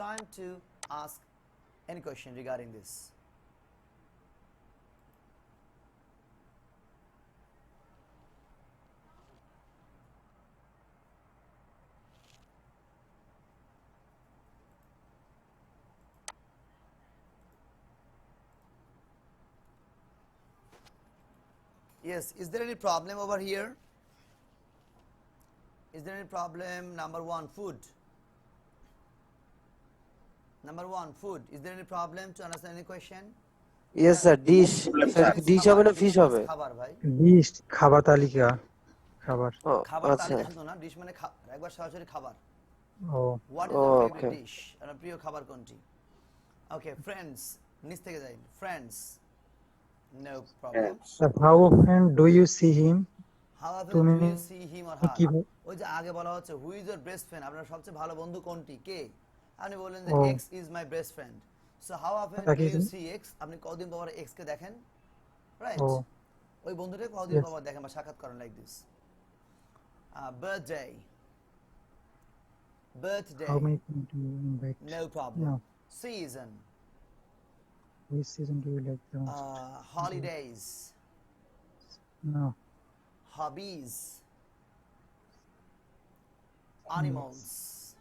time to ask any question regarding this. Yes, is there any problem over here? Is there any problem? Number one, food. Number one, food. Is there any problem to understand any question? Yes sir, dish. Sir, dish হবে না fish হবে? খাবার ভাই। Dish খাবার তালিকা খাবার। ও খাবার আচ্ছা। তালিকা শুধু না, ডিশ মানে একবার সরাসরি খাবার। ও What is your okay. favorite dish? আপনার প্রিয় খাবার কোনটি? Okay, friends. নিচ থেকে যাই। Friends. No problem. Sir, how often do you see him? How often তুমি do you see him or her? কি ওই যে আগে বলা হচ্ছে who is your best friend? আপনার সবচেয়ে ভালো বন্ধু কোনটি? কে? আপনি বললেন যে ও। X is my best friend. So how often তাকে do you কি- see X? আপনি কতদিন পর X কে দেখেন? Right? ও ওই বন্ধুটাকে কতদিন Yes. পর দেখেন বা সাক্ষাৎ করেন like this. Birthday. Birthday. how many people do you invite? No problem. No. Season. Which season do you like the most? Holidays. No. Hobbies. Animals.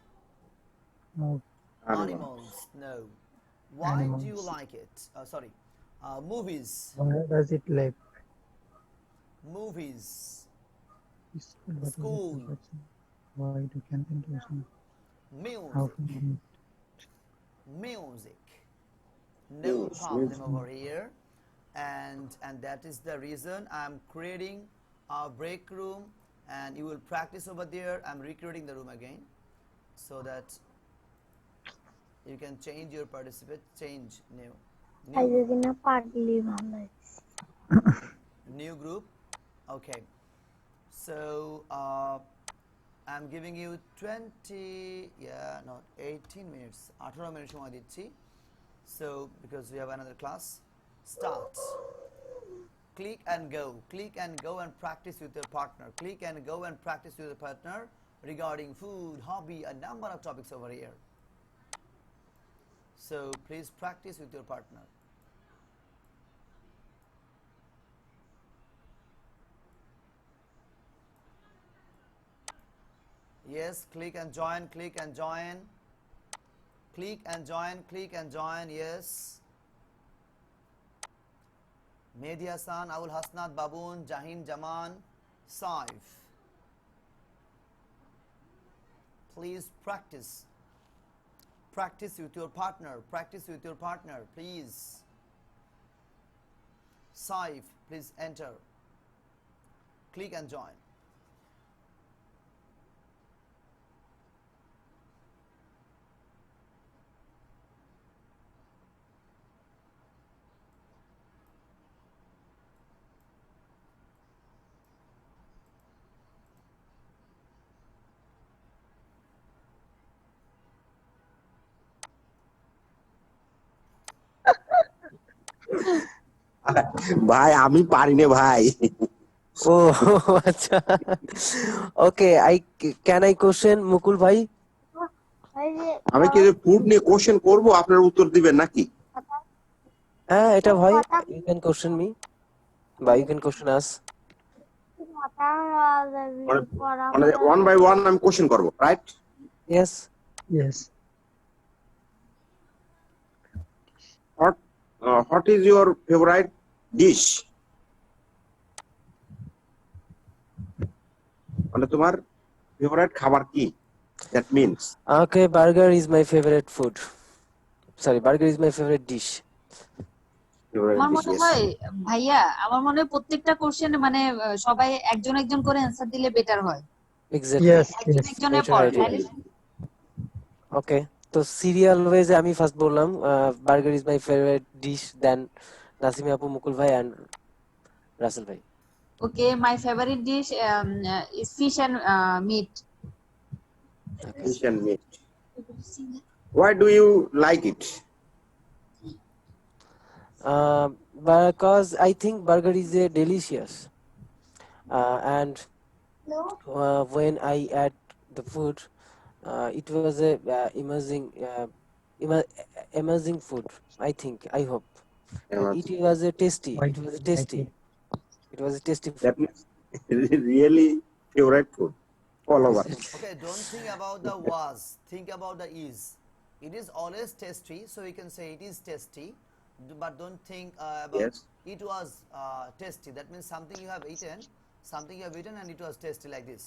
No. Animals. No. Why do you Animals. like it? Sorry. Movies. Why does it like? Movies. What is School. it like? Why do you can't understand? How Music. can you Music. No problem over here. And that is the reason I'm creating a break room, and you will practice over there. I'm recreating the room again so that you can change your participate, change new group. Okay, so I'm giving you 18 minutes 18 minutes সময় দিচ্ছি, so because we have another class. Start. Click and go and practice with your partner. Click and go and practice with your partner regarding food, hobby, a number of topics over here. So please practice with your partner. Yes, click and join, click and join. Click and join, click and join, yes. Mehdi Hassan, Abul Hasnat Baboon, Jahin Jaman, Saif. Please practice. Practice with your partner. Practice with your partner, please. Saif, please enter. Click and join. ভাই আমি পারি না ভাই। ও আচ্ছা। ওকে, can I question মুকুল ভাই? আমি কি food নিয়ে কোশ্চেন করব, আপনার উত্তর দিবেন নাকি? হ্যাঁ এটা ভাই, you can question me বা you can question us. মানে ওয়ান বাই ওয়ান আমি কোশ্চেন করব, right? Yes. Yes. What is your favorite dish? মানে তোমার ফেভারিট খাবার কি? That means Okay, burger is my favorite food. Sorry, burger is my favorite dish. আমার মনে হয় ভাইয়া, আমার মনে হয় প্রত্যেকটা কোশ্চেন মানে সবাই একজন একজন করে অ্যানসার দিলে বেটার হয়। Exactly. Yes. একজন Yes. একজনের Better পর idea. তাহলে Okay, তো সিরিয়াল ওয়েজে আমি ফার্স্ট বললাম burger is my favourite dish, then Nasimi আপু, মুকুল ভাই এন্ড রাসেল ভাই। Okay, my favourite dish is fish and meat. fish and meat. Why do you like it? Because I think burger is delicious, and when I add the food, it was a amazing Amazing food. I think. I hope. Amazing. It was a tasty. Why It do was you like tasty. it? It was a tasty food. That means really favorite food all over. Okay, don't think about the was, think about the is. It is always tasty, so you can say it is tasty, but don't think about Yes. it was tasty. That means something you have eaten, and it was tasty like this.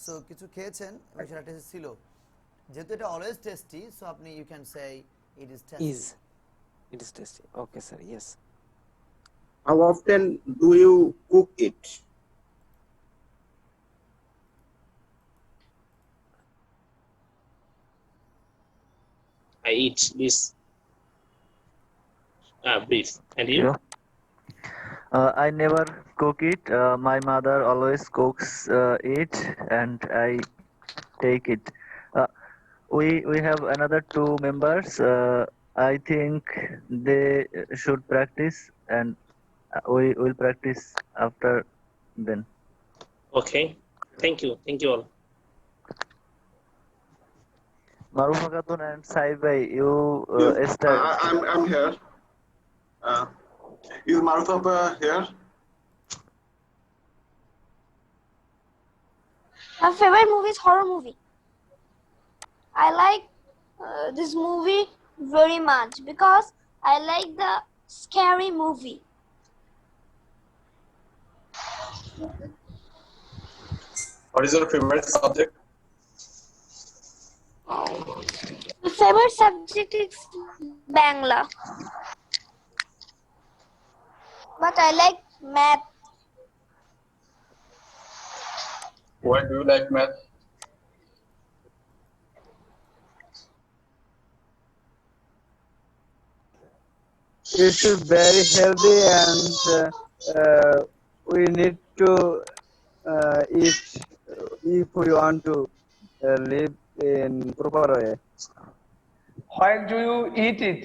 So কিছু খেয়েছেন এবং সেটা tasty ছিল, যেহেতু এটা always tasty, so আপনি you can say it is tasty. It is tasty. Okay, sir. Yes. How often do you cook it? I eat this beef. And you? Yeah. I never cook it. My mother always cooks it, and I take it. We have another 2 members. I think they should practice, and we will practice after then. Okay. Thank you all. Marufa Khatun and Saib bhai, you start. I'm here. Is Marufa here? My favorite movie is horror movie. I like this movie very much because I like the scary movie. What is your favorite subject? My favorite subject is Bangla. But I like math. Why do you like math? It's very healthy, and we need to eat if we want to live in proper way. When do you eat it?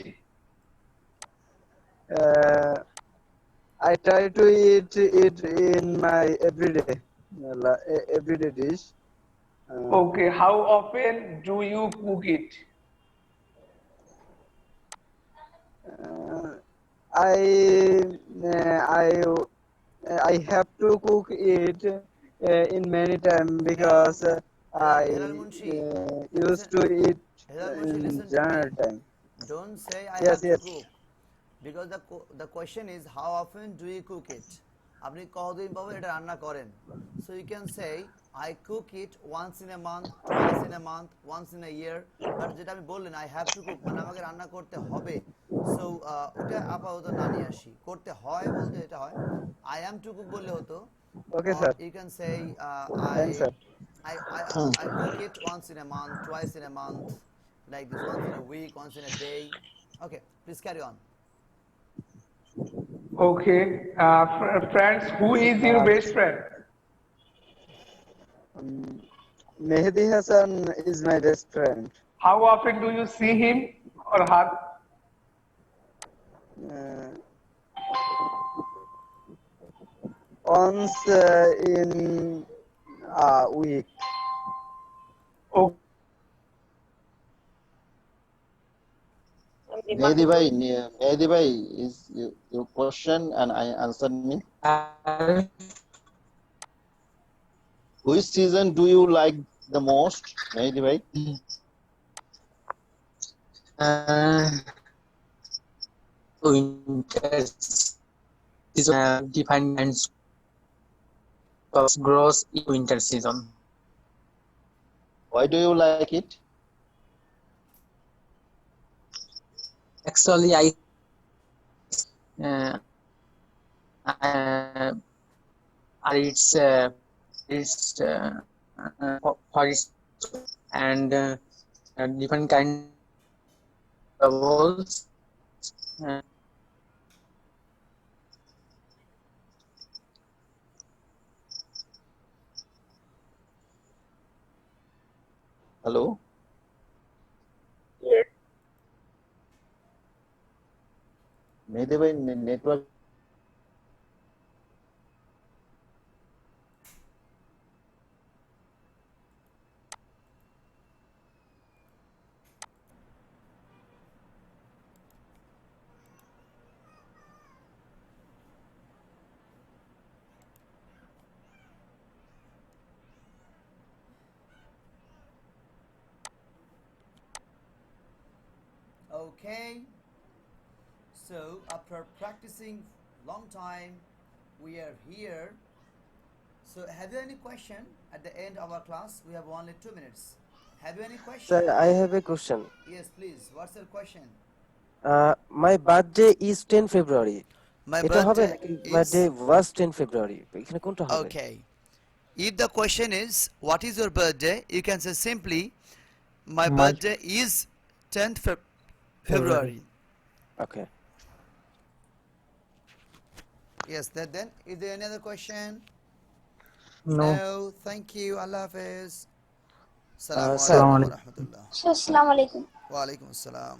I try to eat it in my everyday dish. Okay, how often do you cook it? I have to cook it in many times because I used to eat in general time. Don't say I Yes, have to yes. cook, because the question is how often do you cook it. আপনি কতদিন পর এটা রান্না করেন, so you can say I cook it once in a month, twice in a month, once in a year. But যেটা আমি বললেন I have to cook মানে আমাকে রান্না করতে হবে, so ওটা আপাতত না নিয়ে আসি। করতে হয় বলতে এটা হয় I am to cook বললে হতো। Okay, Or sir. you can say Thanks, sir. I cook it once in a month, twice in a month, like this, once in a week, once in a day. Okay, please carry on. Okay, friends, who is your best friend? Mehdi Hassan is my best friend. How often do you see him or her? Once in a week. Mehdi bhai, is your question and I answer me. Which season do you like the most, Mehdi bhai? Winter season different crops grows in winter season. Why do you like it? Actually, it's forest and different kind of walls. Hello? Yes. Mehdi bhai, network. Okay. So after practicing long time, we are here. So have you any question at the end of our class? We have only 2 minutes. Have you any question? Sir, I have a question. Yes, please. What's your question? My birthday is 10 February. My এটা হবে birthday নাকি is birthday was 10 February? এখানে কোনটা হবে? okay. If the question is what is your birthday, you can say simply my birthday is 10th February. Okay. Yes, then is there any other question? No. Thank you. Allah Hafiz. Assalamu Assalamu alaikum wa rahmatullah. Assalamu alaikum. Wa alaikum assalam.